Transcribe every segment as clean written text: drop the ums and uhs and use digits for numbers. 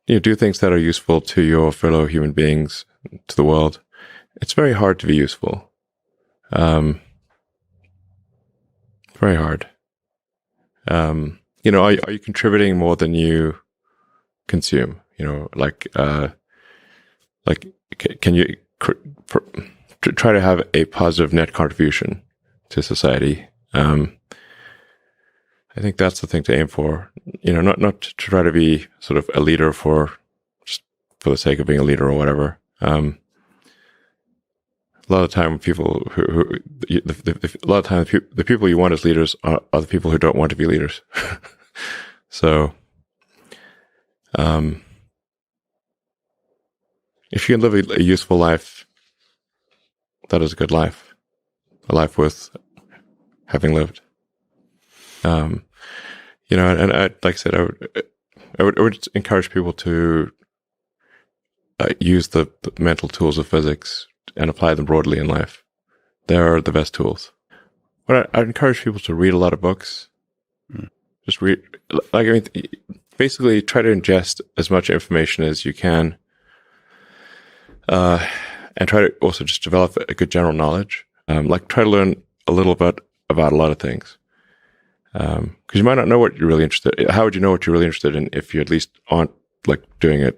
do things that are useful to your fellow human beings, to the world, it's very hard to be useful. Very hard. Are you contributing more than you consume? Can you try to have a positive net contribution to society? I think that's the thing to aim for. Not to try to be sort of a leader just for the sake of being a leader or whatever. A lot of time, the people you want as leaders are the people who don't want to be leaders. So, if you can live a useful life, that is a good life, a life worth having lived. And like I said, I would encourage people to use the mental tools of physics and apply them broadly in life. They're the best tools. But I'd encourage people to read a lot of books. Just read, basically try to ingest as much information as you can, and try to also just develop a good general knowledge. Try to learn a little bit about a lot of things. Because you might not know what you're really interested in. How would you know what you're really interested in if you at least aren't doing a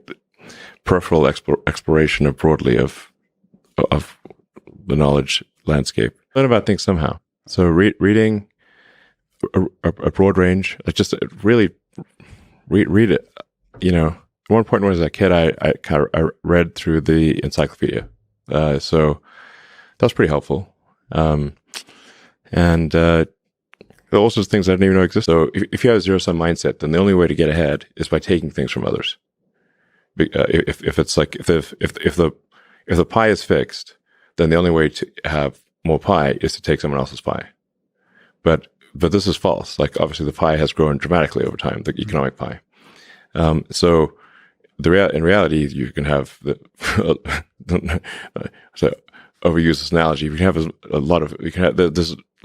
peripheral exploration of broadly of the knowledge landscape? Learn about things somehow. So reading a broad range, just really read it. At one point when I was a kid, I read through the encyclopedia. So that was pretty helpful. And there are also things I didn't even know existed. So if you have a zero-sum mindset, then the only way to get ahead is by taking things from others. If the pie is fixed, then the only way to have more pie is to take someone else's pie. But this is false. Obviously the pie has grown dramatically over time, the economic pie. So in reality, you can have so overuse this analogy. You can have there's a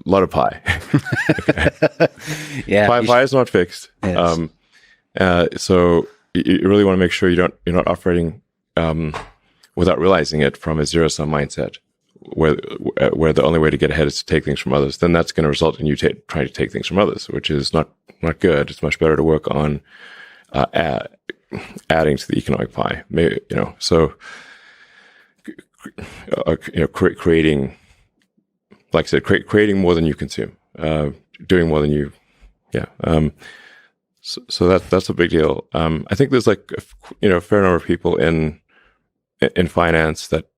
lot of pie. Yeah, pie is not fixed. Yes. So you really want to make sure you're not operating without realizing it from a zero-sum mindset, where the only way to get ahead is to take things from others. Then that's going to result in you trying to take things from others, which is not good. It's much better to work on adding to the economic pie. Creating, like I said, creating more than you consume, doing more than you, So that's a big deal. I think there's a fair number of people in finance that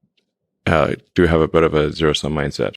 do have a bit of a zero-sum mindset.